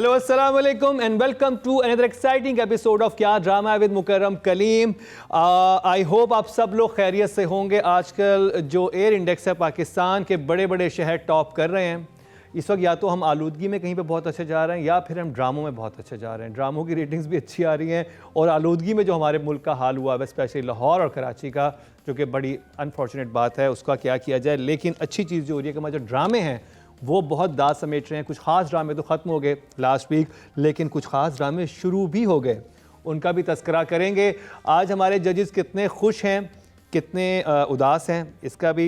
Hello अस्सलाम वालेकुम and welcome to another exciting episode of Kya Drama with Mukarram Kaleem. I hope आप सब लोग खैरियत से होंगे। आजकल जो एयर इंडेक्स है पाकिस्तान के बड़े बड़े शहर टॉप कर रहे हैं। इस वक्त या तो हम आलूदगी में कहीं पे बहुत अच्छे जा रहे हैं या फिर हम ड्रामों में बहुत अच्छे जा रहे हैं। ड्रामों की रेटिंग्स भी अच्छी आ रही हैं और आलूदगी में जो हमारे मुल्क का हाल हुआ है स्पेशली लाहौर और कराची का, जो कि बड़ी अनफॉर्चुनेट बात है, उसका क्या किया जाए। लेकिन अच्छी चीज़ जो हो रही है कि हमारे जो ड्रामे हैं वो बहुत दाद समेट रहे हैं। कुछ ख़ास ड्रामे तो ख़त्म हो गए लास्ट वीक, लेकिन कुछ ख़ास ड्रामे शुरू भी हो गए, उनका भी तस्करा करेंगे। आज हमारे जजेस कितने खुश हैं, कितने उदास हैं, इसका भी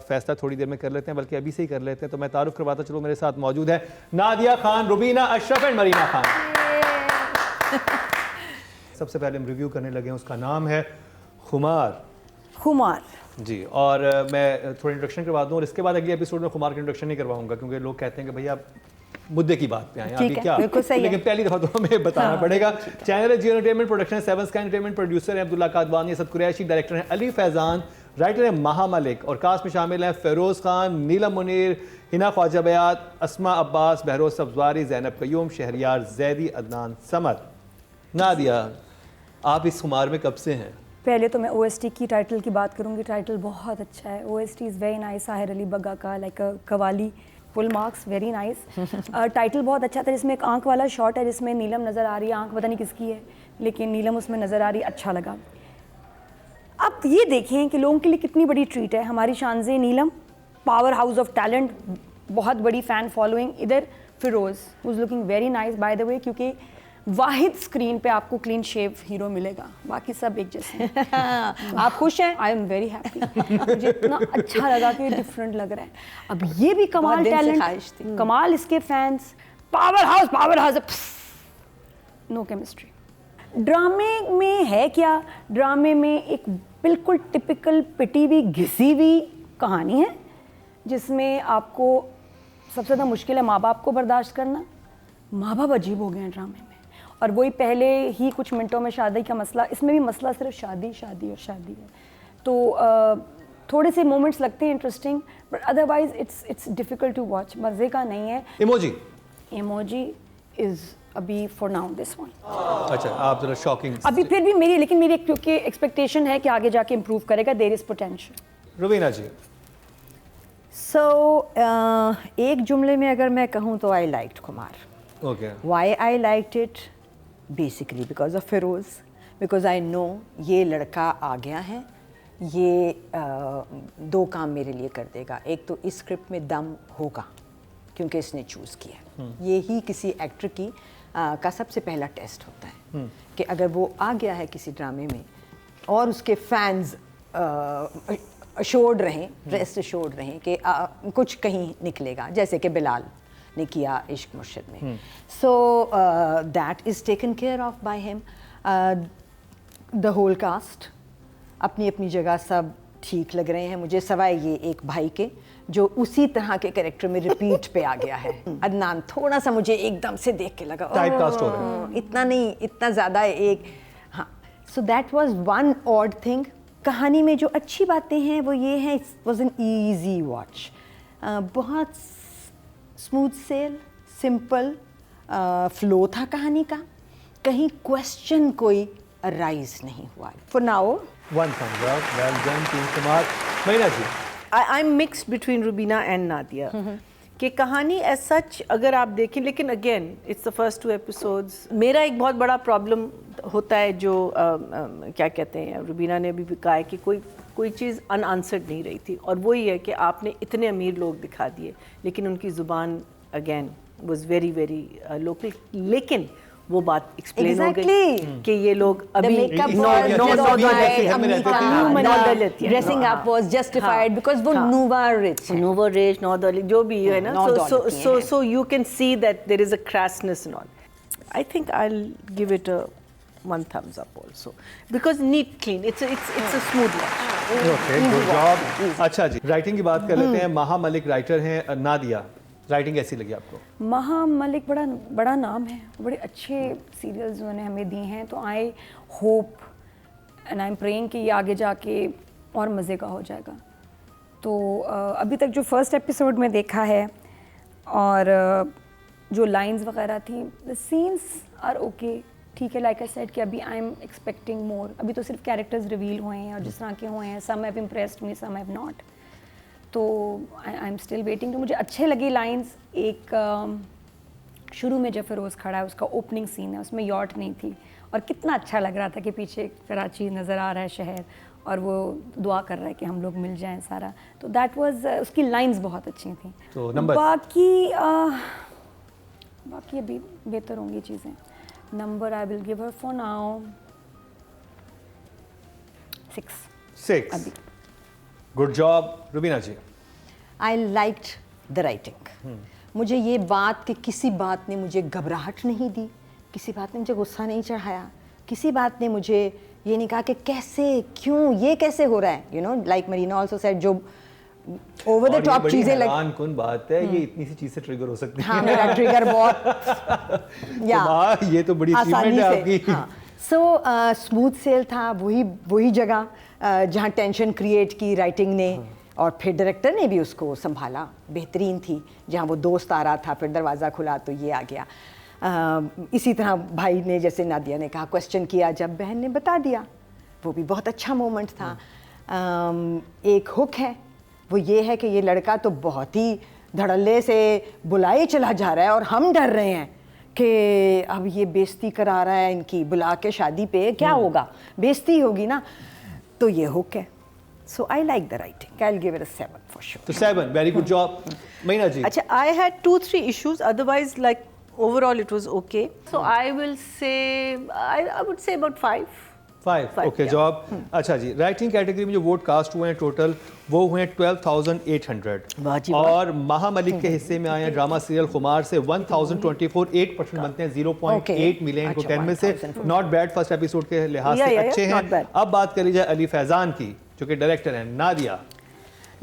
फ़ैसला थोड़ी देर में कर लेते हैं, बल्कि अभी से ही कर लेते हैं। तो मैं तारुफ करवाता चलो, मेरे साथ मौजूद है नादिया खान, रुबीना अशरफ एंड मरीना खान। सबसे पहले हम रिव्यू करने लगे हैं, उसका नाम है खुमार। खुमार जी, और मैं थोड़ा इंट्रोडक्शन करवा दूं और इसके बाद अगले एपिसोड में खुमार का इंट्रोडक्शन नहीं करवाऊंगा क्योंकि लोग कहते हैं कि भैया मुद्दे की बात पे आए अभी क्या, लेकिन पहली दफा तो हमें बताना पड़ेगा। चैनल है Geo entertainment production, seven sky entertainment, producer है अब्दुल्ला कादवानी, असद कुरैशी, डायरेक्टर है अली फैजान, राइटर है महा मलिक और कास्ट में शामिल हैं फेरोज़ खान, नीलम मुनीर, हिना ख्वाजा बयात, अस्मा अब्बास, बहरोज सब्जवारी, जैनब कयूम, शहरियार जैदी, अदनान समद। नादिया, आप इस खुमार में कब से हैं? पहले तो मैं OST की टाइटल की बात करूंगी। टाइटल बहुत अच्छा है, OST is very nice. Sahir Ali Bagga का like qawwali, full marks, very nice. Title बहुत अच्छा था, जिसमें एक आंख वाला शॉट है जिसमें नीलम नज़र आ रही है। आंख पता नहीं किसकी है, लेकिन नीलम उसमें नज़र आ रही, अच्छा लगा। अब ये देखें कि लोगों के लिए कितनी बड़ी ट्रीट है। हमारी शानज़े नीलम, पावर हाउस ऑफ टैलेंट, बहुत बड़ी फ़ैन फॉलोइंग। इधर Firoz who is looking very nice by the way, क्योंकि वाहिद स्क्रीन पे आपको क्लीन शेव हीरो मिलेगा, बाकी सब एक जैसे हैं। आप खुश हैं? I am very happy. मुझे इतना अच्छा लगा कि डिफरेंट लग रहा है। अब ये भी कमाल टैलेंट, कमाल इसके fans, power house, no chemistry. ड्रामे में है क्या? ड्रामे में एक बिल्कुल टिपिकल पिटी हुई घिसी हुई कहानी है जिसमें आपको सबसे ज़्यादा मुश्किल है माँ बाप को बर्दाश्त करना। माँ बाप अजीब हो गए हैं ड्रामे में, और वही पहले ही कुछ मिनटों में शादी का मसला, इसमें भी मसला सिर्फ शादी है। तो थोड़े से मोमेंट्स लगते हैं interesting, but otherwise it's difficult to watch, मज़े का नहीं है। इमोजी इज़ अभी फॉर नाउ दिस वन। अच्छा, आप जरा शॉकिंग अभी फिर भी मेरी क्योंकि एक्सपेक्टेशन है कि आगे जाके इम्प्रूव करेगा, देयर इज़ पोटेंशियल। रुबीना जी। एक जुमले में अगर मैं कहूँ तो आई लाइक्ड खुमार। Okay. Why I liked it? Basically because of Feroz, because I know ये लड़का आ गया है, ये दो काम मेरे लिए कर देगा। एक तो इस स्क्रिप्ट में दम होगा क्योंकि इसने चूज़ किया। ये ही किसी एक्टर की का सबसे पहला टेस्ट होता है कि अगर वो आ गया है किसी ड्रामे में और उसके फैंस अश्योर्ड रहें, रेस्ट अश्योर्ड रहें कि कुछ कहीं निकलेगा, जैसे कि बिलाल ने किया इश्क मुर्शिद में। So that is taken care of by him. The whole cast अपनी अपनी जगह सब ठीक लग रहे हैं मुझे, सवाए ये एक भाई के जो उसी तरह के कैरेक्टर में रिपीट पे आ गया है। अदनान थोड़ा सा मुझे एकदम से देख के लगा टाइपकास्ट हो रहा है, इतना नहीं, इतना ज़्यादा एक, हाँ। So that was one odd thing. कहानी में जो अच्छी बातें हैं वो ये है, it was an easy watch, बहुत स्मूथ सेल, सिंपल फ्लो था कहानी का, कहीं क्वेश्चन कोई अराइज नहीं हुआ। For now one thumbs up, well done team Kumar. Marina ji. I am mixed between Rubina and Nadia कि कहानी एज सच अगर आप देखें, लेकिन again it's the first 2 episodes. मेरा एक बहुत बड़ा प्रॉब्लम होता है जो क्या कहते हैं, रुबीना ने भी कहा है कि कोई चीज़ अनआंसर्ड नहीं रही थी, और वो ही है कि आपने इतने अमीर लोग दिखा दिए लेकिन उनकी ज़ुबान again was very very local, लेकिन वो बात एक्सप्लेन हो गई कि ये लोग अभी dressing up was justified because वो नोवा रिच नॉ दलित जो भी है ना, so you can see that there is a crassness and all. I think I will give it a 1 thumbs up also because neat, clean, it's a smooth watch. Okay, good job. अच्छा जी, writing की बात कर लेते हैं। महा Malik writer हैं। Nadia, writing कैसी लगी आपको? महा मलिक बड़ा नाम है, बड़े अच्छे सीरियल्स उन्होंने हमें दिए हैं, तो I hope and I am praying कि ये आगे जाके और मज़े का हो जाएगा। तो अभी तक जो फर्स्ट एपिसोड में देखा है और जो लाइंस वगैरह थी, द सीन्स आर ओके, ठीक है. लाइक आई सेड कि अभी आई एम एक्सपेक्टिंग मोर. अभी तो सिर्फ कैरेक्टर्स रिवील हुए हैं और जिस तरह के हुए हैं, some have impressed me, some have not. तो आई एम स्टिल वेटिंग. तो मुझे अच्छे लगे लाइंस. एक शुरू में जब फिरोज़ खड़ा है, उसका ओपनिंग सीन है, उसमें यॉट नहीं थी और कितना अच्छा लग रहा था कि पीछे कराची नज़र आ रहा है शहर और वो दुआ कर रहा है कि हम लोग मिल जाएं सारा. तो दैट वाज, उसकी लाइंस बहुत अच्छी थी. तो नंबर बाकी अभी बेहतर होंगी चीज़ें. Number I will give her for now 6. अभी. Good job Rubina ji. I liked the writing. मुझे ये बात कि किसी बात ने मुझे घबराहट नहीं दी, किसी बात ने मुझे गुस्सा नहीं चढ़ाया, किसी बात ने मुझे ये नहीं कहा कि कैसे, क्यों, ये कैसे हो रहा है. You know, like Marina also said, जो ओवर द टॉप चीजें लग. कौन बात है, ये इतनी सी चीज से ट्रिगर हो सकती है. हाँ, मेरा ट्रिगर बहुत या ये तो बड़ी अचीवमेंट है आपकी. सो स्मूथ सेल था, वही जगह जहाँ टेंशन क्रिएट की राइटिंग ने. और फिर डायरेक्टर ने भी उसको संभाला, बेहतरीन थी. जहाँ वो दोस्त आ रहा था, फिर दरवाज़ा खुला तो ये आ गया. इसी तरह भाई ने, जैसे नादिया ने कहा, क्वेश्चन किया, जब बहन ने बता दिया, वो भी बहुत अच्छा मोमेंट था. एक हुक है, वो ये है कि ये लड़का तो बहुत ही धड़ल्ले से बुलाए चला जा रहा है और हम डर रहे हैं कि अब ये बेइज्जती करा रहा है इनकी, बुला के शादी पे क्या होगा, बेइज्जती होगी ना. तो ये हुक है. So I like the writing. I'll give it a 7 for sure. तो 7, very good job. Meena ji. Acha, I had 2-3 issues. Otherwise, like overall, it was okay. So I will say, I would say about 5. 5. Okay, yeah. Job. अच्छा जी, writing category में जो vote cast हुए हैं total, वो हुए हैं 12,800. वाह जी वाह. और महा मलिक के हिस्से में आए हैं ड्रामा सीरियल खुमार से 1024. 8% बनते हैं, 0.8 मिले इनको 10 में से. नॉट बैड फर्स्ट एपिसोड के लिहाज से अच्छे हैं. अब बात करी जाए अली फैजान की, जो कि डायरेक्टर हैं. नादिया.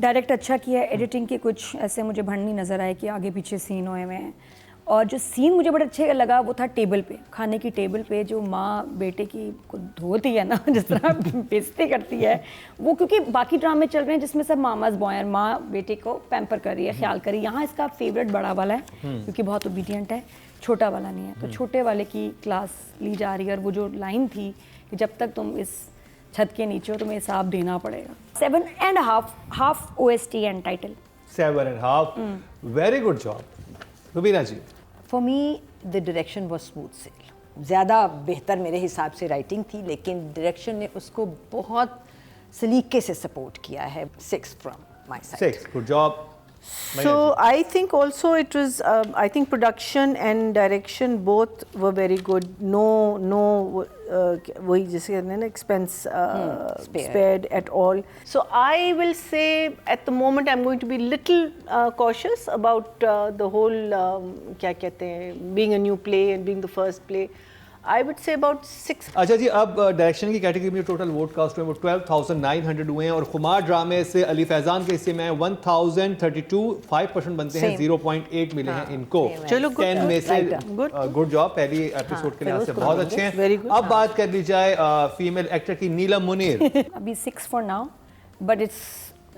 डायरेक्ट अच्छा किया है. एडिटिंग के कुछ ऐसे मुझे भंड नज़र आए कि आगे पीछे सीन हुए हुए हैं. और जो सीन मुझे बड़ा अच्छे लगा वो था टेबल पे, खाने की टेबल पे जो माँ बेटे की को धोती है ना, जिस तरह बेइज्जती करती है वो. क्योंकि बाकी ड्रामे चल रहे हैं जिसमें सब मामाज बॉय और माँ बेटे को पैम्पर कर रही है, ख्याल कर रही है. यहाँ इसका फेवरेट बड़ा वाला है क्योंकि बहुत ओबीडियंट है, छोटा वाला नहीं है. तो छोटे वाले की क्लास ली जा रही है. और वो जो लाइन थी कि जब तक तुम इस छत के नीचे हो तुम्हें हिसाब देना पड़ेगा. 7.5, half OST and title. 7.5. Very good job. Rubina ji. For me, the direction was smooth sail. ज़्यादा बेहतर मेरे हिसाब से राइटिंग थी, लेकिन डायरेक्शन ने उसको बहुत सलीके से सपोर्ट किया है. 6 from my side. 6. Good job. So I think also it was, I think production and direction both were very good. No, वही जैसे कहते हैं ना, expense spared at all. So I will say at the moment I'm going to be little cautious about the whole क्या कहते हैं, being a new play and being the first play. I would say about 6. अच्छा जी, अब direction की category में total vote cast हुए वो 12,900 हुए हैं. और खुमार ड्रामे से अली फैजान के हिस्से में 1032. 5% बनते हैं, 0.8 मिले हैं इनको. चलो 10 में से. Good job. पहली एपिसोड के लिहाज से बहुत अच्छे हैं. अब बात कर ली जाए फीमेल एक्टर की, नीलम मुनीर. अभी 6 for now, but it's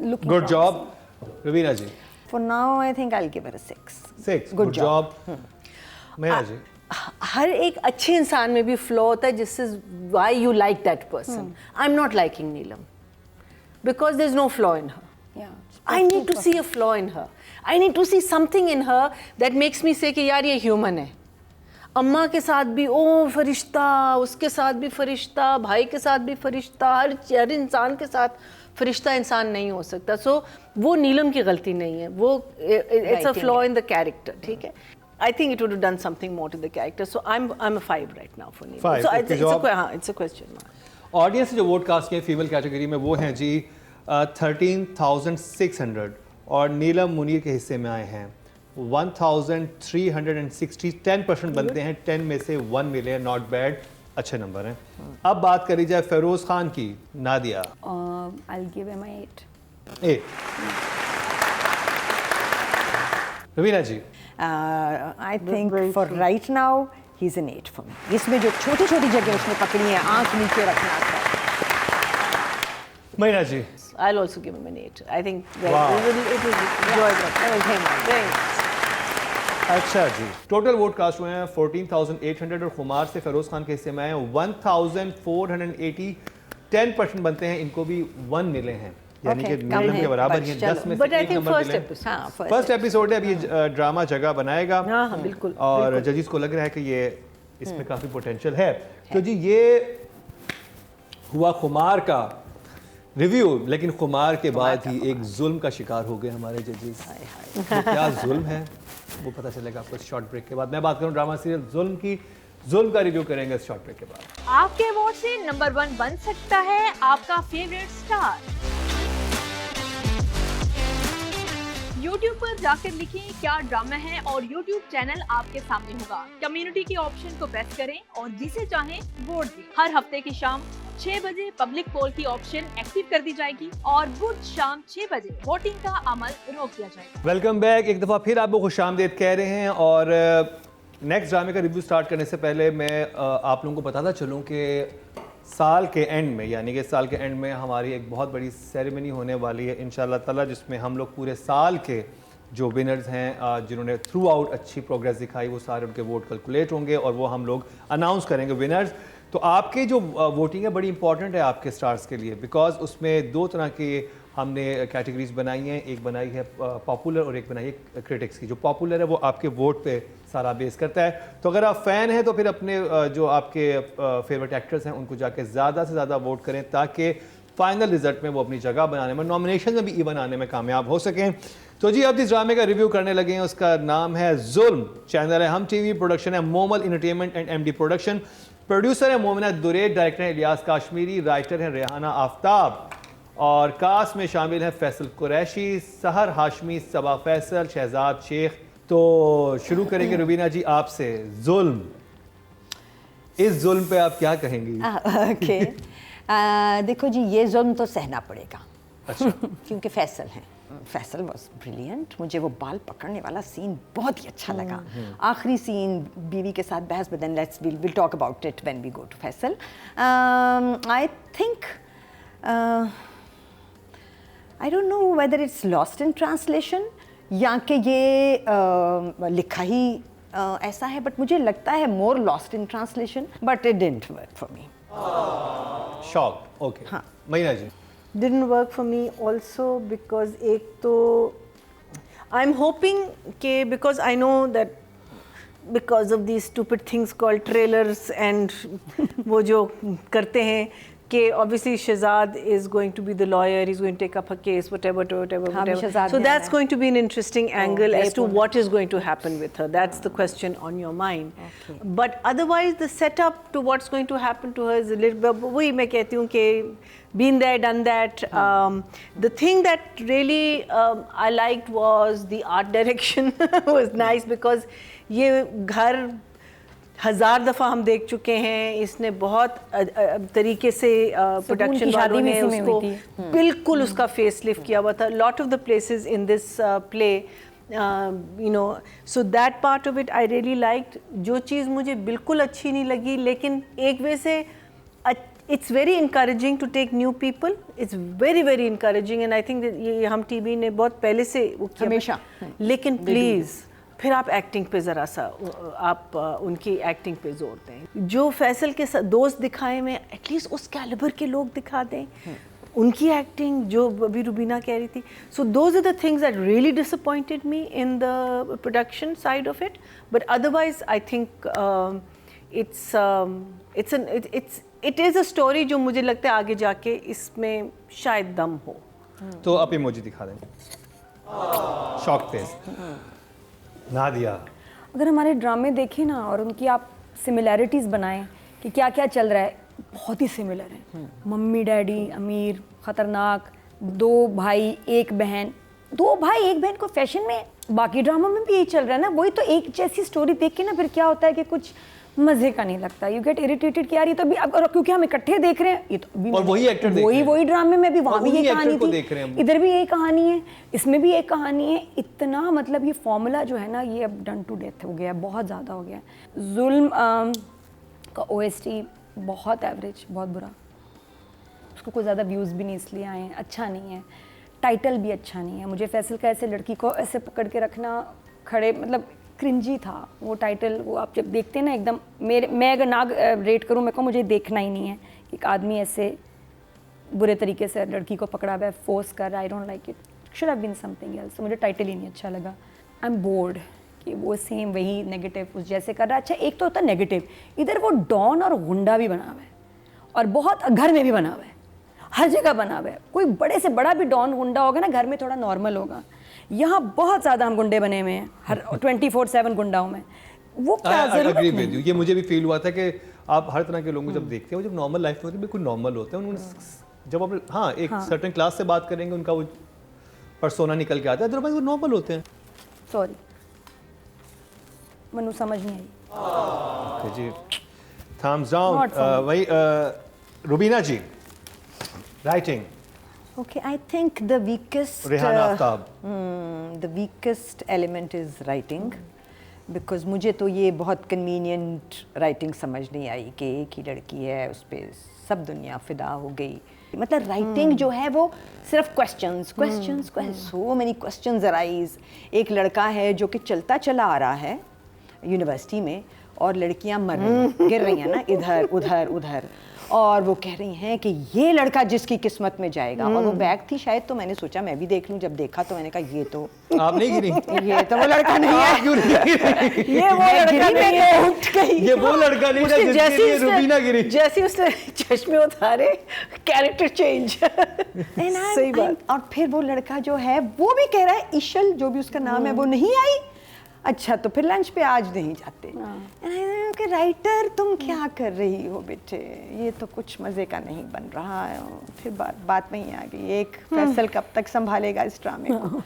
looking good job. Rubina ji. For now, I think I'll give it a 6. 6. Good job. मेरा जी. हर एक अच्छे इंसान में भी फ्लॉ होता है, this is why you like that person. I am not liking Neelam because there is no flaw in her. I need to see a flaw in her. I need to see something in her that makes me say कि यार ये human है. अम्मा के साथ भी ओ फरिश्ता, उसके साथ भी फरिश्ता, भाई के साथ भी फरिश्ता, हर इंसान के साथ फरिश्ता इंसान नहीं हो सकता. सो वो नीलम की गलती नहीं है, वो it's a flaw in the character. ठीक है. I think it would have done something more to the character. So I'm a 5 right now for Neelam. 5. So it's a question mark. Audience जो वोट कास्ट किए female category में वो हैं जी 13,600. और नीलम मुनीर के हिस्से में आए हैं 1,360. 10% बनते हैं, 10 में से 1 मिले. नॉट बैड, अच्छे नंबर हैं. अब बात करी जाए फेरोज खान की, Nadia. I'll give him a 8. 8. Rubina ji. I think for right now he's an 8 for me. इसमें जो छोटी छोटी जगह उसने पकड़ी है, आंख नीचे रखना था. महीना जी. I'll also give him an 8. I think Wow. it was enjoyable. That was him. Very nice. अच्छा जी, टोटल वोट कास्ट हुए हैं 14,800 और खुमार से फिरोज खान के हिस्से में आए 1,480, 10% बनते हैं, इनको भी 1 मिले हैं, यानी कि Okay, कम नीलम है, के बराबर but ही हैं, चलो। 10 में But से I 1 think नंबर first मिले हैं। episode. हाँ, फर्स्ट एपिसोड है, अभी ड्रामा जगह बनाएगा हाँ, बिल्कुल, और बिल्कुल। जजिस को लग रहा है कि ये इसमें काफ़ी पोटेंशियल है। तो जी ये हुआ खुमार का रिव्यू, लेकिन खुमार के बाद ही एक जुल्म का शिकार हो गए हमारे जजिस। वो क्या जुल्म है वो पता चलेगा आपको शॉर्ट ब्रेक के बाद। मैं बात करूं ड्रामा सीरियल जुल्म की, जुल्म का रिव्यू करेंगे इस शॉर्ट ब्रेक के बाद। आपके वोट से नंबर 1 बन सकता है आपका फेवरेट स्टार। YouTube पर जाकर लिखें क्या ड्रामा है और YouTube चैनल आपके सामने होगा। कम्युनिटी के ऑप्शन को प्रेस करें और जिसे चाहें वोट दें। हर हफ्ते की शाम 6 बजे पब्लिक पोल की ऑप्शन एक्टिव कर दी जाएगी और बुध शाम 6 बजे वोटिंग का अमल रोक दिया जाएगा। वेलकम बैक, एक दफ़ा फिर आपको खुशामदीद कह रहे हैं और नेक्स्ट ड्रामे का रिव्यू स्टार्ट करने से पहले मैं आप लोगों को बताता चलूँ कि साल के एंड में, यानी कि साल के एंड में हमारी एक बहुत बड़ी सेरेमनी होने वाली है इंशाल्लाह ताला, जिसमें हम लोग पूरे साल के जो विनर्स हैं जिन्होंने थ्रू आउट अच्छी प्रोग्रेस दिखाई, वो सारे उनके वोट कैलकुलेट होंगे और वो हम लोग अनाउंस करेंगे विनर्स। तो आपके जो वोटिंग है बड़ी इंपॉर्टेंट है आपके स्टार्स के लिए, बिकॉज उसमें 2 तरह के हमने कैटेगरीज बनाई हैं, एक बनाई है पॉपुलर और एक बनाई है क्रिटिक्स की। जो पॉपुलर है वो आपके वोट पे सारा बेस करता है, तो अगर आप फ़ैन हैं तो फिर अपने जो आपके फेवरेट एक्टर्स हैं उनको जाके ज़्यादा से ज़्यादा वोट करें ताकि फाइनल रिजल्ट में वो अपनी जगह बनाने में, नॉमिनेशन में भी इवन आने में कामयाब हो सकें। तो जी अब जिस ड्रामे का रिव्यू करने लगे हैं उसका नाम है जुल्म, चैनल है हम टीवी, प्रोडक्शन है Momal entertainment and MD production, producer है मोमिना दुरेद, डायरेक्टर है इलियास काश्मीरी, राइटर है रेहाना आफ्ताब और कास्ट में शामिल हैं फैसल कुरैशी, सहर हाशमी, सबा फैसल, शहजाद शेख। तो शुरू करेंगे रुबीना जी आपसे, जुल्म, इस जुल्म पे आप क्या कहेंगी? ओके देखो जी, ये जुल्म तो सहना पड़ेगा। अच्छा क्योंकि फैसल हैं, फैसल वॉज ब्रिलियंट। मुझे वो बाल पकड़ने वाला सीन बहुत ही अच्छा लगा, आखिरी सीन बीवी के साथ बहस, but then let's will talk about it when we go to Faisal. I think I don't know whether it's lost in translation या कि ये लिखा ही ऐसा है, बट मुझे लगता है more lost in translation, but it didn't work for me. Shock, okay. हाँ। महीना जी Didn't work for me also because एक तो I'm hoping कि because I know that because of these stupid things called trailers and वो जो करते हैं कि obviously Shahzad is going to be the lawyer, he's going to take up her case, whatever. हाँ, भी शहजाद So ने that's आना है। going to be an interesting angle as to बिल्कुल। what is going to happen with her. That's the question on your mind. But otherwise, the setup to what's going to happen to her is a little bit. वही मैं कहती हूँ कि been there, done that. The thing that really I liked was the art direction was nice because ये घर 1000 दफ़ा हम देख चुके हैं। इसने बहुत तरीके से प्रोडक्शन की शादी वालों भी ने इसी में उसको हुई थी। बिल्कुल उसका फेस लिफ्ट किया हुआ था। Lot of the places in this play you know, so that part of it I really liked. जो चीज़ मुझे बिल्कुल अच्छी नहीं लगी, लेकिन एक वे से it's very encouraging to take new people, it's very very encouraging and I think ये हम टीवी ने बहुत पहले से वो किया। हमेशा। लेकिन प्लीज़ फिर आप एक्टिंग पे ज़रा सा आप उनकी एक्टिंग पे जोर दें। जो फैसल के दोस्त दिखाए में एटलीस्ट उस कैलिबर के लोग दिखा दें, उनकी एक्टिंग जो अभी रुबीना कह रही थी। So those are the things that really disappointed me in the production side of it, but otherwise I think it is a story जो मुझे लगता है आगे जाके इसमें शायद दम हो। तो आप इमोजी दिखा दें, शॉक फेस। नादिया, अगर हमारे ड्रामे देखें ना और उनकी आप सिमिलैरिटीज़ बनाएं कि क्या क्या चल रहा है, बहुत ही सिमिलर है। मम्मी डैडी अमीर ख़तरनाक, 2 भाई 1 बहन, 2 भाई 1 बहन को फैशन में, बाकी ड्रामा में भी यही चल रहा है ना। वही तो एक जैसी स्टोरी देख के ना फिर क्या होता है कि कुछ मज़े का नहीं लगता, यू गेट इरिटेटेड कि यार ये तो अभी अब, क्योंकि हम इकट्ठे देख रहे हैं, ये तो अभी और वही एक्टर देख रहे हैं। वही ड्रामे में भी, वहाँ और भी ये उन्हीं कहानी एक्टर को थी, देख रहे हैं हम। इधर भी यही कहानी है, इसमें भी एक कहानी है। इतना मतलब ये फॉर्मूला जो है ना, ये अब डन टू डेथ हो गया, बहुत ज़्यादा हो गया। जुल्म का OST बहुत एवरेज, बहुत बुरा, उसको कोई ज़्यादा व्यूज़ भी नहीं इसलिए आए हैं, अच्छा नहीं है। टाइटल भी अच्छा नहीं है। मुझे फैसल का ऐसे लड़की को ऐसे पकड़ के रखना खड़े, मतलब क्रिंजी था वो टाइटल। वो आप जब देखते हैं ना एकदम, मैं अगर ना रेट करूँ, मैं को मुझे देखना ही नहीं है कि एक आदमी ऐसे बुरे तरीके से लड़की को पकड़ा हुआ है, फोर्स कर रहा है। I don't like it, should have been something else. तो मुझे टाइटल ही नहीं अच्छा लगा। आई एम बोर्ड कि वो सेम वही नेगेटिव उस जैसे कर रहा है। अच्छा, एक तो होता है नेगेटिव, इधर वो डॉन और गुंडा भी बना हुआ है, और बहुत घर में भी बना हुआ है, हर जगह बना हुआ है। कोई बड़े से बड़ा भी डॉन गुंडा होगा ना, घर में थोड़ा नॉर्मल होगा। यहाँ बहुत ज़्यादा हम गुंडे बने हुए हैं, हर 24/7 गुंडाओं में। वो क्या जरूरत agree नहीं। with you। ये मुझे भी फील हुआ था कि आप हर तरह के लोगों को जब देखते हो, जब नॉर्मल लाइफ में होते हैं बिल्कुल नॉर्मल होते हैं, उन्होंने जब आप हाँ एक सर्टेन क्लास से बात करेंगे, उनका वो पर्सोना निकल के आता है, अदरवाइज वो नॉर्मल होते हैं। सॉरी मनु, समझ नहीं आई। Okay, जी thumbs down. Not for me. वही Rubina ji, writing, Okay, I think the weakest Rehan Aftab. the weakest element is writing, because मुझे तो ये बहुत convenient writing समझ नहीं आई कि एक ही लड़की है, उस पर सब दुनिया फिदा हो गई। मतलब राइटिंग जो है वो सिर्फ questions, so many questions arise। एक लड़का है जो कि चलता चला आ रहा है यूनिवर्सिटी में, और लड़कियां मर रही हैं, गिर रही हैं ना इधर उधर उधर, और वो कह रही हैं कि ये लड़का जिसकी किस्मत में जाएगा। और वो बैग थी शायद, तो मैंने सोचा मैं भी देख लूं। जब देखा तो मैंने कहा ये तो आप नहीं गिरी? ये तो वो लड़का नहीं है। क्यों नहीं गिरी? ये वो लड़का नहीं है। उठ गई। ये वो लड़का नहीं था उसने जिसके लिए रुबीना गिरी। जैसे उसने चश्मे उतारे, कैरेक्टर चेंज। सही बात। और फिर वो लड़का जो है वो भी कह रहा है, ईशल जो भी उसका नाम है, वो नहीं आई। अच्छा, तो फिर लंच पे आज नहीं जाते। कि राइटर तुम क्या कर रही हो बेटे, ये तो कुछ मजे का नहीं बन रहा है। फिर बात वहीं आ गई, एक फैसल कब तक संभालेगा इस ड्रामे को।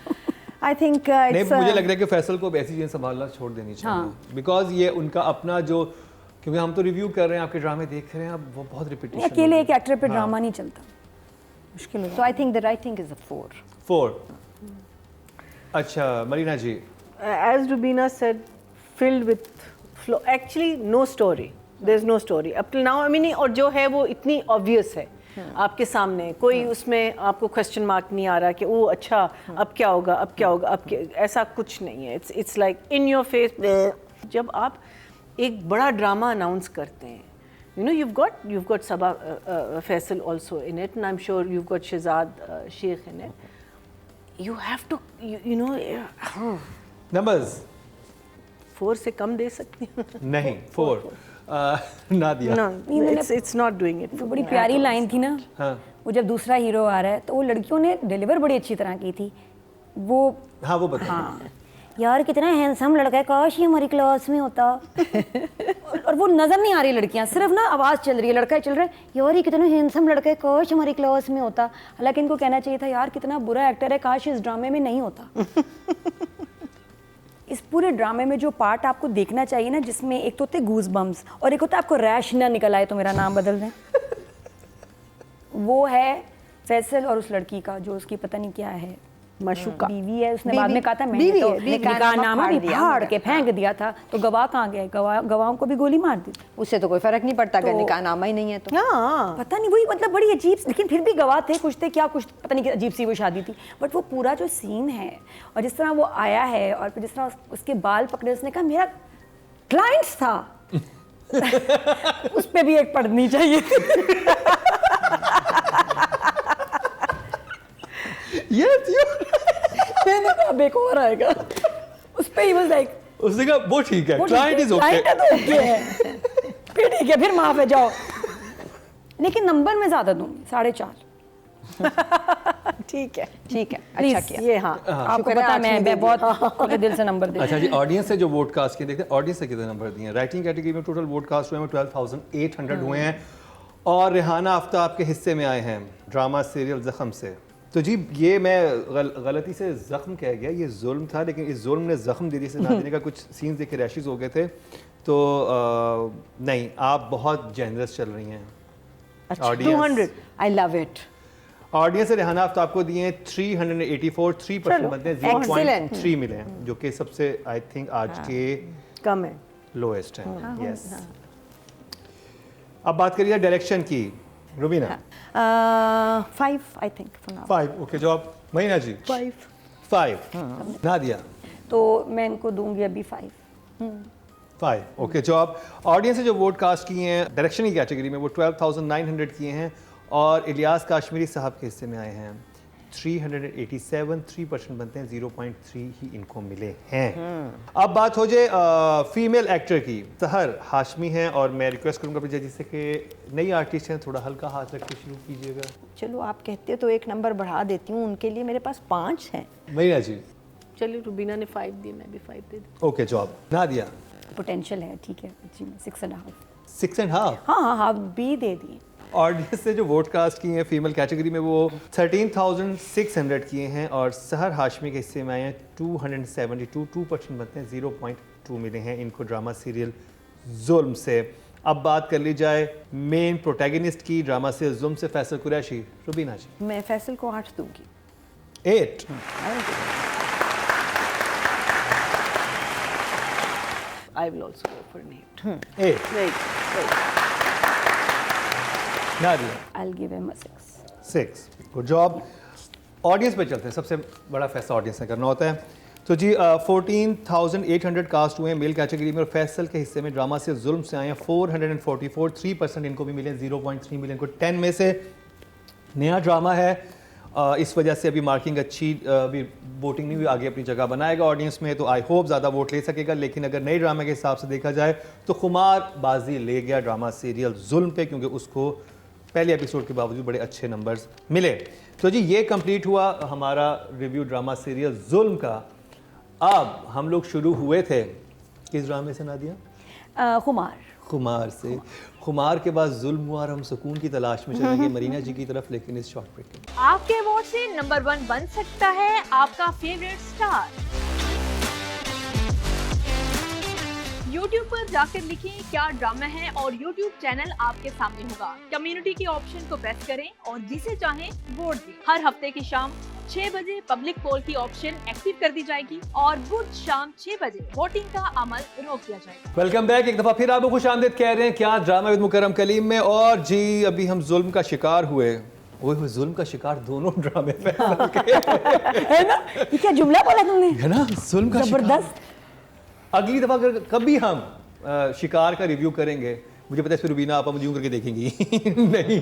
आई थिंक नहीं, मुझे लग रहा है कि फैसल को अब ऐसी चीज़ें संभालना छोड़ देनी चाहिए, बिकॉज ये उनका अपना जो, क्योंकि हम तो रिव्यू कर रहे हैं, आपके ड्रामे देख रहे हैं, अब वो बहुत रिपीटेशन। अकेले एक एक्टर पे ड्रामा नहीं चलता, मुश्किल हो so I think the writing is a 4। अच्छा मरीना जी। As Rubina said, filled with flow. Actually, no story. There's no story up till now. I mean, और जो है वो इतनी obvious है आपके सामने, कोई उसमें आपको क्वेश्चन मार्क नहीं आ रहा कि ओ अच्छा अब क्या होगा, अब क्या होगा, अब क्या, ऐसा कुछ नहीं है। It's like in your face। जब आप एक बड़ा ड्रामा अनाउंस करते हैं, you know, you've got Sabah Faisal also in it, and I'm sure you've got Shehzad Sheikh in it. You have to, you know, numbers 4 से कम दे सकती हूँ। नहीं 4 Nadia. No, it's not doing it. तो बड़ी प्यारी line थी ना, हाँ वो जब दूसरा हीरो आ रहा है तो वो लड़कियों ने डिलीवर बड़ी अच्छी तरह की थी। वो हाँ वो बता। हाँ यार कितना हैंडसम लड़का है, काश ये हमारी क्लास में होता। और वो नजर नहीं आ रही लड़कियां, सिर्फ ना आवाज चल रही है, लड़का चल रहा है, यार ये कितना हैंडसम लड़का है, काश हमारी क्लास में होता। हालांकि इनको कहना चाहिए था यार कितना बुरा एक्टर है, काश इस ड्रामे में नहीं होता। इस पूरे ड्रामे में जो पार्ट आपको देखना चाहिए ना, जिसमें एक तो होते गूज बम्स और एक होता है आपको रैश ना निकल आए तो मेरा नाम बदल दें, वो है फैसल और उस लड़की का जो उसकी पता नहीं क्या है, मशूका बीवी है। उसने बाद बीवी- में कहा था मैंने बीवी तो है, बीवी का निकाहनामा नामा भी फाड़ दिया फाड़ मैंने। के फेंक दिया था, तो गवाह कहाँ गए? गवाहों को भी गोली मार दी। उससे तो कोई फर्क नहीं पड़ता, अगर तो- निकाहनामा ही नहीं है तो। हाँ, पता नहीं, वही मतलब बड़ी अजीब, लेकिन फिर भी गवाह थे, कुछ थे क्या, कुछ पता नहीं, अजीब सी वो शादी थी। बट वो पूरा जो सीन है और जिस तरह वो आया है और फिर जिस तरह उसके बाल पकड़े, उसने कहा मेरा क्लाइंट्स था। उस पे भी एक पढ़नी चाहिए। मैंने कहा बेकार आएगा। उस पे ही वाज लाइक, उसने कहा वो ठीक है, क्लाइंट इज ओके। क्लाइंट है तो ओके है, फिर ठीक है, फिर माफ है, जाओ। लेकिन नंबर में ज्यादा दूंगी, 4.5। ठीक है, ठीक है, अच्छा Please, किया। ये हाँ। आपको शुक्र है पता है आठवीं दे मैं बहुत खुले दिल से नंबर देती अच्छा जी, ऑडियंस से जो वोट कास्ट किए, देखते हैं ऑडियंस से कितने नंबर दिए हैं। राइटिंग कैटेगरी में टोटल वोट कास्ट हुए हैं 12,800 हुए हैं, और रेहाना आफ्ताब के हिस्से में आए हैं ड्रामा सीरियल ज़ख्म से। तो जी ये मैं गलती से ज़ख्म कह गया, ये जुल्म था, लेकिन इस जुल्म ने ज़ख्म दे दी से ना देने का कुछ सीन्स देखे रैशेस हो गए थे। तो नहीं, आप बहुत जेनरस चल रही हैं। अच्छा, 200। I love it. ऑडियंस से रेहाना आफ्ताब को दिए 384, 3% बनते हैं, Excellent. 0.3 मिले हैं, जो कि सबसे आई थिंक आज के कम है। लोएस्ट है। यस। अब बात करिए डायरेक्शन की, Rubina. 5 I think for now. 5 okay, जवाब महीना जी 5। नादिया। तो मैं इनको दूंगी अभी 5। 5 ओके। जो आप ऑडियंस से जो वोट कास्ट किए हैं डायरेक्शन की कैटेगरी में वो 12,900 किए हैं और इलियास काश्मीरी साहब के हिस्से में आए हैं 387, 3% बनते हैं, 0.3 ही इनको मिले हैं। अब बात हो जाए फीमेल एक्टर की। सहर हाशमी हैं और मैं रिक्वेस्ट करूंगा अपने जजेस से कि नई आर्टिस्ट हैं, थोड़ा हल्का हाथ रख के शुरू कीजिएगा। चलो आप कहते तो एक नंबर बढ़ा देती हूँ, उनके लिए मेरे पास 5 हैं। मरीना जी। चलिए रुबीना ने 5 दिए, मैं भी 5 दे दी। Okay job Nadia. पोटेंशियल है, ठीक है जी, 6.5। 6.5। हाँ हाँ हाँ, बी दे दिए। ऑडियंस से जो वोट कास्ट किए हैं फीमेल कैटेगरी में वो 13,600 किए हैं और सहर हाशमी के हिस्से में आए हैं 272, 2% बनते हैं, 0.2 मिले हैं इनको ड्रामा सीरियल जुल्म से। अब बात कर ली जाए मेन प्रोटैगनिस्ट की ड्रामा सीरियल जुल्म से, फैसल कुरैशी। रुबीना जी। मैं फैसल को 8 दूंगी। 8। I will also go for an 8. 8। Wait. Nadia. I'll give him a 6. 6 good job. Audience पे चलते हैं, सबसे बड़ा फैसला ऑडियंस ने करना होता है। तो जी 14,800 कास्ट हुए हैं मेल कैटेगरी में और फैसल के हिस्से में ड्रामा से जुल्म से आए हैं 444, 3% इनको भी मिले, 0.3 मिले इनको 10 में से। नया ड्रामा है, इस वजह से अभी मार्किंग अच्छी, अभी वोटिंग नहीं हुई, आगे अपनी जगह बनाएगा ऑडियंस में, तो आई होप ज़्यादा वोट ले सकेगा। लेकिन अगर नए ड्रामे के हिसाब से देखा जाए तो खुमार बाजी ले गया ड्रामा सीरियल जुल्म पे, क्योंकि उसको पहले एपिसोड के बावजूद बड़े अच्छे नंबर्स मिले। तो जी ये कंप्लीट हुआ हमारा रिव्यू ड्रामा सीरियल जुल्म का। अब हम लोग शुरू हुए थे किस ड्रामे से नादिया? खुमार से। खुमार के बाद जुल्म हुआ और हम सुकून की तलाश में चलेंगे मरीना जी की तरफ, लेकिन इस शॉर्ट ब्रेक के। आपके वोट से नंबर 1 बन सकता है आपका फेवरेट स्टार। YouTube पर जाकर लिखें क्या ड्रामा है और YouTube चैनल आपके सामने होगा। कम्युनिटी के ऑप्शन को प्रेस करें और जिसे चाहें वोट दें। हर हफ्ते की शाम 6 बजे पब्लिक पोल की ऑप्शन एक्टिव कर दी जाएगी और बुध शाम 6 बजे वोटिंग का अमल रोक दिया जाएगा। वेलकम बैक, एक दफा फिर आपको खुश आमदीद कह रहे हैं क्या ड्रामा विद मुकर्रम कलीम में। और जी अभी हम जुल्म का शिकार हुए, वो जुल्म का शिकार दोनों ड्रामे फैसल के है ना? ये क्या जुमला बोला तुमने? है ना, जुल्म का शिकार। जबरदस्त। अगली दफा अगर कभी हम शिकार का रिव्यू करेंगे, मुझे पता है फिर रुबीना आपा मुझे यूं करके देखेंगी नहीं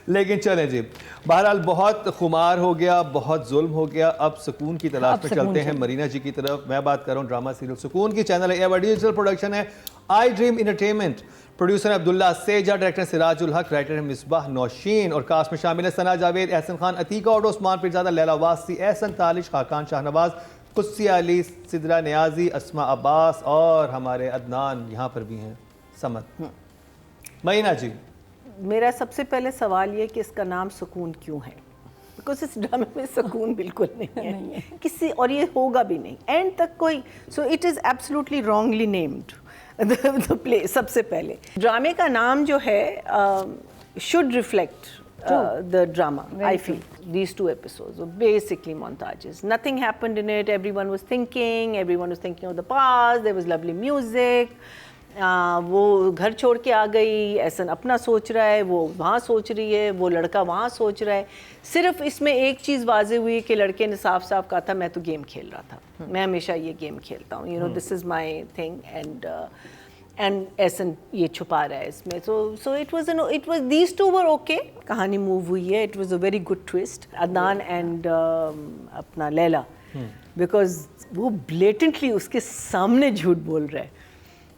लेकिन चलें जी, बहरहाल बहुत खुमार हो गया, बहुत जुल्म हो गया। अब सुकून की तलाश में चलते हैं मरीना जी की तरफ। मैं बात कर रहा हूँ ड्रामा सीरियल सुकून की। चैनल है एवर डिजिटल प्रोडक्शन है I dream entertainment. Producer Abdullah Seja, director Sirajul Haq, writer है मिसबाह नौशीन और कास्ट में शामिल है सना जावेद, एहसन खान, अतीका और उस्मान पिरजादा, लैला वासी, एहसन तालिश, खाकान शाहनवाज, कुस्सी अली, सिद्रा नियाजी, अस्मा अब्बास और हमारे अदनान यहाँ पर भी हैं समत। मरीना जी, मेरा सबसे पहले सवाल ये कि इसका नाम सुकून क्यों है? बिकॉज इस ड्रामे में सुकून बिल्कुल नहीं है किसी, और ये होगा भी नहीं एंड तक कोई। So it is absolutely wrongly named the play. सबसे पहले ड्रामे का नाम जो है should reflect the drama. I feel these 2 episodes were basically montages. Nothing happened in it. Everyone was thinking of the past. There was lovely music. वो घर छोड़ के आ गई, एहसन अपना सोच रहा है, वो वहाँ सोच रही है, वो लड़का वहाँ सोच रहा है। सिर्फ इसमें एक चीज़ वाज़ेह हुई कि लड़के ने साफ साफ कहा था मैं तो गेम खेल रहा था, मैं हमेशा ये गेम खेलता हूँ, you know this is my thing, and Ehsan ये छुपा रहा है इसमें। So it was these 2 were okay. कहानी मूव हुई है, it was a very good twist. Adnan and अपना लैला, बिकॉज वो ब्लेटेंटली उसके सामने झूठ बोल रहा है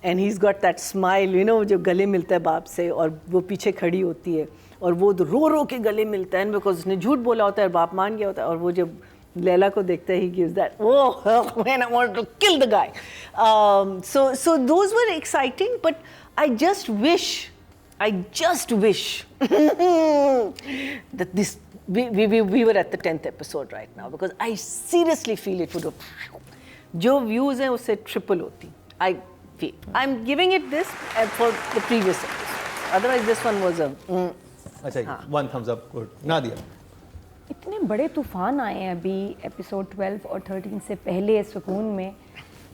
and he is got that smile, you know, जो गले मिलता है बाप से और वो पीछे खड़ी होती है और वो रो रो के गले मिलता है बिकॉज उसने झूठ बोला होता है और बाप मान गया होता है। और वो जब लैला को देखता है, he gives that, oh man, I want to kill the guy. So those were exciting, but I just wish that this we were at the 10th episode right now, because I seriously feel it would have, जो views हैं उससे triple होती। I feel I'm giving it this for the previous episode. Otherwise this one was a अच्छा, 1 thumbs up, good। Nadia, इतने बड़े तूफान आए हैं अभी एपिसोड 12 और 13 से पहले सुकून में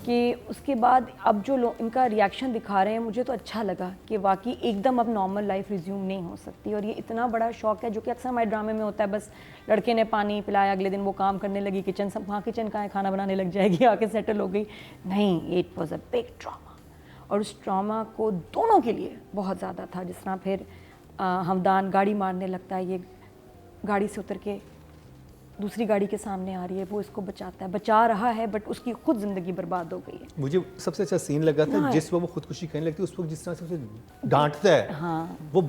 कि उसके बाद अब जो लोग इनका रिएक्शन दिखा रहे हैं, मुझे तो अच्छा लगा कि वाकई एकदम अब नॉर्मल लाइफ रिज्यूम नहीं हो सकती। और ये इतना बड़ा शौक है जो कि अक्सर हमारे ड्रामे में होता है, बस लड़के ने पानी पिलाया, अगले दिन वो काम करने लगी, किचन सब, हाँ किचन का है, खाना बनाने लग जाएगी, आके सेटल हो गई। नहीं, it was a big drama, और उस ड्रामा को दोनों के लिए बहुत ज़्यादा था। जिस तरह फिर हमदान गाड़ी मारने लगता है, ये गाड़ी से उतर के दूसरी गाड़ी के सामने आ रही है, वो इसको बचाता है, बचा रहा है, बट उसकी खुद ज़िंदगी बर्बाद हो गई है। मुझे सबसे अच्छा सीन लगा था जिस वक्त वो खुदकुशी करने लगती है, उस वक्त जिस तरह से उसे डांटता है। हाँ, वो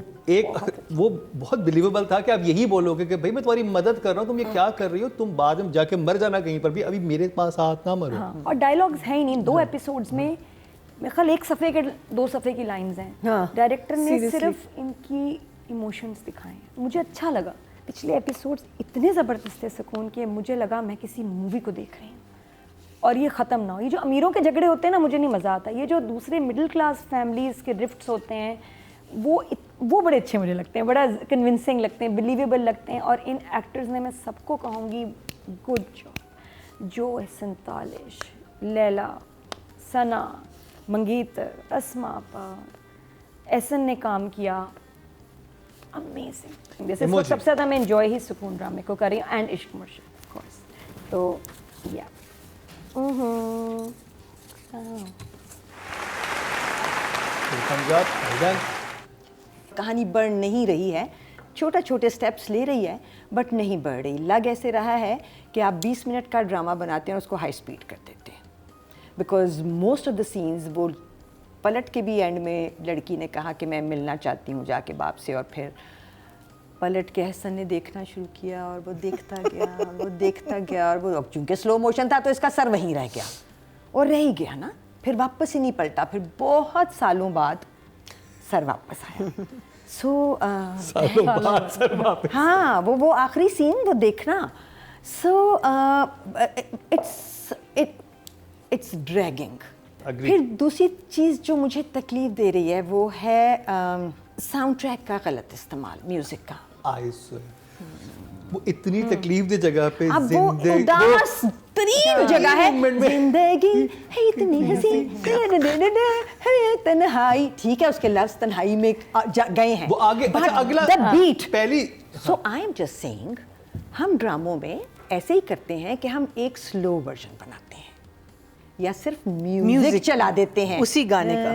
बहुत बिलीवेबल था कि आप यही बोलोगे कि भाई मैं तुम्हारी मदद कर रहा हूँ, तुम ये क्या कर रही हो, तुम बाद में जाके मर जाना कहीं पर भी, अभी मेरे पास हाथ ना मरो। हाँ, और डायलॉग्स हैं ही नहीं। 2 एपिसोड्स में मेरे ख्याल 1 सफ़े के 2 सफ़े की लाइंस हैं। हाँ, डायरेक्टर ने seriously। सिर्फ इनकी इमोशंस दिखाए हैं, मुझे अच्छा लगा। पिछले एपिसोड्स इतने ज़बरदस्त थे सुकून के, मुझे लगा मैं किसी मूवी को देख रही हूँ और ये ख़त्म ना हो। ये जो अमीरों के झगड़े होते हैं ना, मुझे नहीं मज़ा आता। ये जो दूसरे मिडिल क्लास फैमिलीज़ के रिफ्ट्स होते हैं, वो बड़े अच्छे मुझे लगते हैं, बड़ा कन्विंसिंग लगते हैं, बिलीवेबल लगते हैं। और इन एक्टर्स ने, मैं सबको कहूँगी, गुड जॉब। जो एहसन तालिश, लैला, सना, मंगीतर, अस्मा आपा, एहसन ने काम किया, अमेजिंग। जैसे Emoji। सबसे ज़्यादा मैं एंजॉय ही सुकून ड्रामे को कर रही हूँ, एंड इश्क मुर्शिद ऑफ कोर्स। तो या पंजाब भाईजान, कहानी बढ़ नहीं रही है, छोटे छोटे स्टेप्स ले रही है, बट नहीं बढ़ रही। लग ऐसे रहा है कि आप 20 मिनट का ड्रामा बनाते हैं और उसको हाई स्पीड कर देते हैं, because most of the scenes, वो पलट के भी एंड में लड़की ने कहा कि मैं मिलना चाहती हूँ जाके बाप से, और फिर पलट के एहसन ने देखना शुरू किया, और वो देखता गया, वो देखता गया, और वो चूँकि स्लो मोशन था तो इसका सर वहीं रह गया, और रह ही गया ना, फिर वापस ही नहीं पलटा। फिर बहुत सालों बाद सर वापस आया। सो हाँ, वो आखिरी सीन वो देखना, सो इट्स ड्रैगिंग। फिर दूसरी चीज़ जो मुझे तकलीफ दे रही है वो है साउंड ट्रैक का गलत इस्तेमाल, म्यूजिक का। वो इतनी तकलीफ दे जगह पे, अब वो उदास तरीन जगह है, जिंदगी है इतनी हसीन है तन्हाई, ठीक है, उसके लफ्ज तन्हाई में गए हैं, वो आगे अच्छा अगला द बीट पहली। सो आई एम जस्ट सेइंग, हम ड्रामों में ऐसे ही करते हैं कि हम एक स्लो वर्जन बनाते हैं या सिर्फ म्यूजिक चला देते हैं उसी गाने का,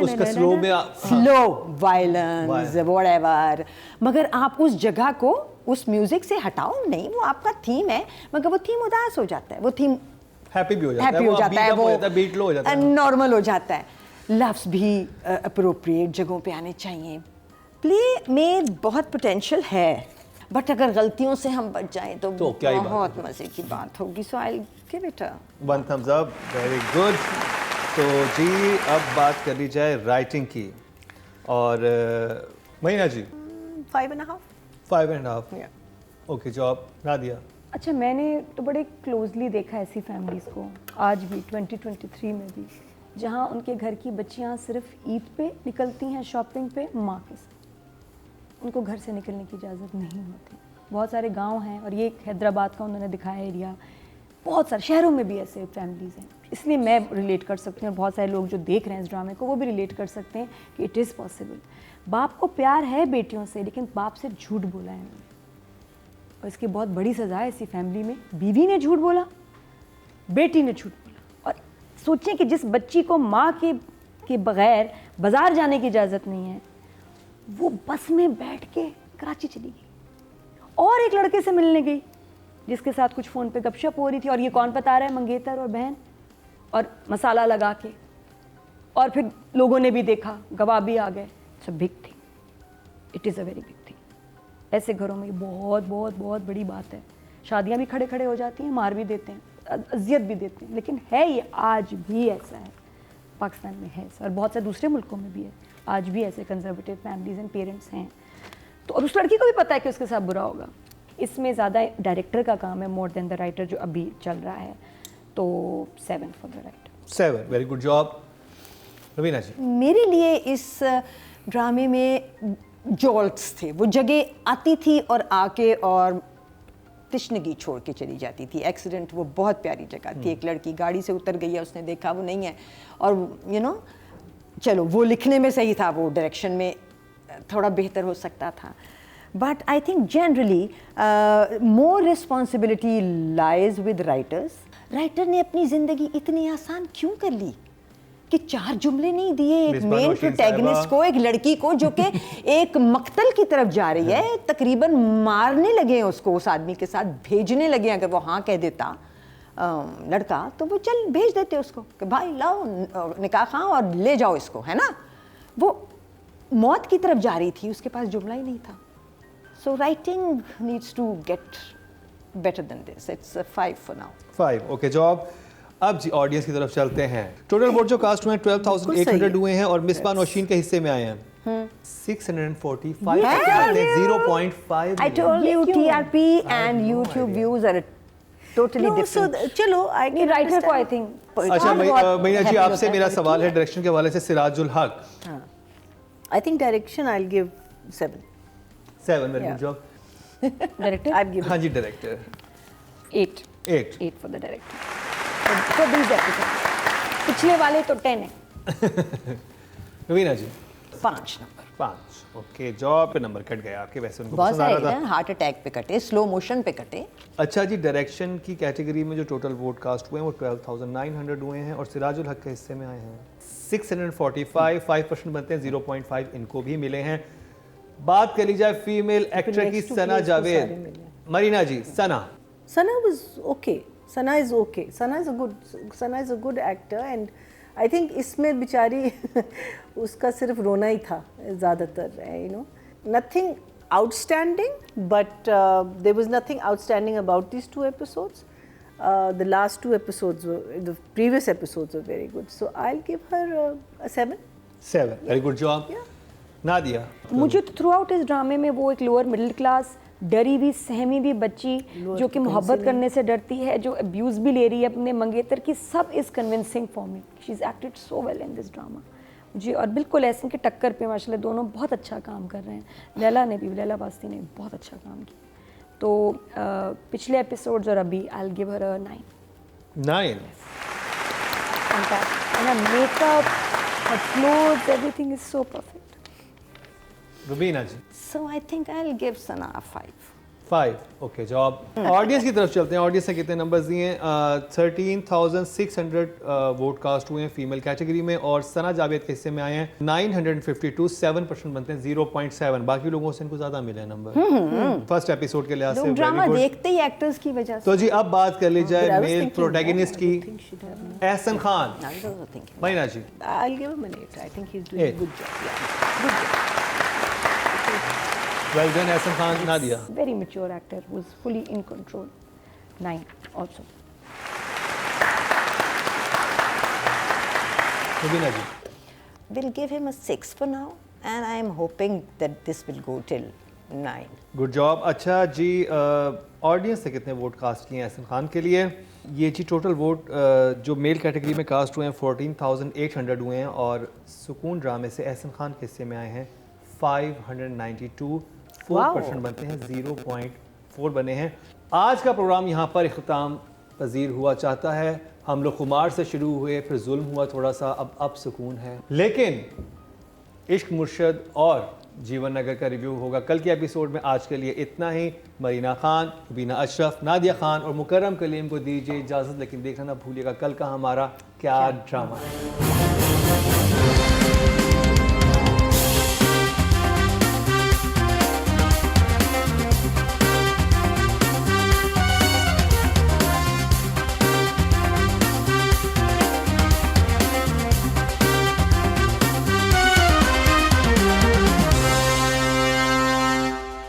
उसका स्लो में स्लो वायलेंस व्हाटएवर, मगर आप उस जगह को उस म्यूजिक से हटाओ नहीं, वो आपका थीम है, मगर वो थीम उदास हो जाता है, वो थीम हैप्पी भी हो जाता है, हैप्पी हो जाता है, वो बीट लो हो जाता है, नॉर्मल हो जाता है। लफ्ज भी अप्रोप्रिएट जगहों पे आने चाहिए। प्ले में बहुत पोटेंशियल है, बट अगर गलतियों से हम बच जाएं तो क्या ही बात बहुत मजे की बात होगी। So I give it a 1 thumbs up, very good. तो जी अब बात कर ली जाए राइटिंग की, और महीना जी 5.5। 5.5। Okay, job Nadia. अच्छा, मैंने तो बड़े क्लोजली देखा ऐसी फैमिलीज़ को आज भी 2023 में भी, जहाँ उनके घर की बच्चियाँ सिर्फ ईद पे निकलती हैं शॉपिंग पे माँ के साथ, उनको घर से निकलने की इजाज़त नहीं होती। बहुत सारे गांव हैं, और ये हैदराबाद का उन्होंने दिखाया एरिया, बहुत सारे शहरों में भी ऐसे फैमिलीज़ हैं, इसलिए मैं रिलेट कर सकती हूँ, और बहुत सारे लोग जो देख रहे हैं इस ड्रामे को वो भी रिलेट कर सकते हैं कि इट इज़ पॉसिबल। बाप को प्यार है बेटियों से, लेकिन बाप से झूठ बोला है उन्होंने, और इसकी बहुत बड़ी सज़ा है इसी फैमिली में। बीवी ने झूठ बोला, बेटी ने झूठ बोला, और सोचें कि जिस बच्ची को माँ के बग़ैर बाज़ार जाने की इजाज़त नहीं है, वो बस में बैठ के कराची चली गई और एक लड़के से मिलने गई जिसके साथ कुछ फ़ोन पे गपशप हो रही थी, और ये कौन बता रहा है, मंगेतर और बहन, और मसाला लगा के, और फिर लोगों ने भी देखा, गवाह भी आ गए। It's a big thing, it is a very big thing. ऐसे घरों में ये बहुत बहुत बहुत बड़ी बात है। शादियां भी खड़े खड़े हो जाती हैं, मार भी देते हैं, अजियत भी देते हैं, लेकिन है ये आज भी ऐसा है, पाकिस्तान में है ऐसा, और बहुत से दूसरे मुल्कों में भी है, आज भी ऐसे कंजर्वेटिव फैमिलीज एंड पेरेंट्स हैं। तो और उस लड़की को भी पता है कि उसके साथ बुरा होगा। इसमें ज़्यादा डायरेक्टर का काम है मोर देन द राइटर, जो अभी चल रहा है। तो 7 for the writer. 7, very good job. Raveena ji. मेरे लिए इस ड्रामे में जॉल्ट्स थे, वो जगह आती थी और आके और तिश्नगी छोड़ के चली जाती थी। एक्सीडेंट, वो बहुत प्यारी जगह थी, एक लड़की गाड़ी से उतर गई है, उसने देखा वो नहीं है, और यू नो चलो वो लिखने में सही था, वो डायरेक्शन में थोड़ा बेहतर हो सकता था। But I think generally more responsibility lies with writers. Writer ने अपनी ज़िंदगी इतनी आसान क्यों कर ली कि 4 जुमले नहीं दिए एक मिसबा मेन नौशीन प्रोटैगनिस्ट साहिबा। को, एक लड़की को जो कि एक मक्तल की तरफ जा रही है, तकरीबन मारने लगे हैं उसको, उस आदमी के साथ भेजने लगे हैं। अगर वो हाँ कह देता लड़का, तो वो चल भेज देते उसको कि भाई लाओ निकाह खाओ और ले जाओ इसको, है ना। वो मौत की तरफ जा रही थी, उसके पास जुमला ही नहीं था। So writing needs to get better than this. It's 5 for now. 5 okay job. अब जी ऑडियंस की तरफ चलते हैं। टोटल वोट जो कास्ट हुए हैं 12,800 हुए हैं और मिसबा नौशीन के हिस्से में आए हैं 645 0.5 I told you TRP and YouTube views are totally No, so different. चलो आई नहीं, राइटर को आई थिंक अच्छा मीना जी, आपसे मेरा सवाल है डायरेक्शन के हवाले से। Sirajul Haq I think direction I will give 7. 7, very good Yeah. Job. Director I give हाँ जी director 8 8 for the director for this episode. पिछले वाले तो 10 है। Meena ji 5 number. 5 okay job पे नंबर कट गया आपके, वैसे उनको बहुत पसंद आ सारे रहा था। हार्ट अटैक पे कटे, स्लो मोशन पे कटे। अच्छा जी, डायरेक्शन की कैटेगरी में जो टोटल वोट कास्ट हुए हैं वो 12,900 हुए हैं और सिराजुल हक के हिस्से में आए हैं 645, 5% बनते हैं, 0.5 इनको भी मिले हैं। बात कर ली जाए फीमेल एक्टर की, next to सना place को सारे जावेद। मिले। मरीना जी, सना Sana was okay. Sana is okay. Sana is a good actor and I think इसमें बेचारी उसका सिर्फ रोना ही था ज़्यादातर, you know. Nothing outstanding, but there was nothing outstanding about these 2 episodes. The last 2 episodes the previous episodes were very good. So I'll give her a 7. 7 very good job. Nadia मुझे तो through out इस ड्रामे में वो एक lower middle class, डरी हुई सहमी भी बच्ची जो कि मोहब्बत करने से डरती है, जो अब्यूज़ भी ले रही है अपने मंगेतर की, सब is convincing for me. She is acted so well in this drama मुझे, और बिल्कुल ऐसे के टक्कर पे माशाल्लाह दोनों बहुत अच्छा काम कर रहे हैं। लैला बास्ती ने बहुत अच्छा काम किया। तो पिछले एपिसोड्स और अभी आई will give her a 9. 9 Fantastic. And her makeup, her clothes, everything is so perfect. Rubina ji So I think I'll give Sana a 5. 5 okay job. Audience की तरफ चलते हैं। ऑडियंस ने कितने नंबर्स दिए हैं? 13,600 वोट कास्ट हुए हैं फीमेल कैटेगरी में और सना जावेद के हिस्से में आए हैं 952, 7% बनते हैं, 0.7। बाकी लोगों से इनको ज्यादा मिले हैं नंबर फर्स्ट एपिसोड के लिहाज से। लोग ड्रामा very good। देखते ही एक्टर्स की वजह से। तो जी अब बात कर ली But I जाए was male thinking, protagonist I की। think she'd have more. Ehsan Khan, I was also thinking. Marina ji I'll give him an 8. I think he's doing 8. a good job. Yeah, good job. Well done Ehsan Khan. Nadia Very mature actor who is fully in control. 9 also. Rubina ji We'll give him a 6 for now, and I am hoping that this will go till 9. Good job. अच्छा जी, audience से कितने vote cast किए हैं एहसन खान के लिए? ये जी total vote जो male category में कास्ट हुए हैं 14,800 हुए हैं और सुकून ड्रामे से एहसन खान के हिस्से में आए हैं 592, 4% बनते हैं, 0.4 बने हैं। आज का प्रोग्राम यहाँ पर इख्तिताम पजीर हुआ चाहता है। हम लोग खुमार से शुरू हुए, फिर जुल्म हुआ थोड़ा सा, अब सुकून है। लेकिन इश्क मुर्शद और जीवन नगर का रिव्यू होगा कल के एपिसोड में। आज के लिए इतना ही। मरीना खान, रुबीना अशरफ, नादिया खान और मुकर्रम कलीम को दीजिए इजाज़त, लेकिन देखना ना भूलिएगा कल का हमारा क्या ड्रामा है।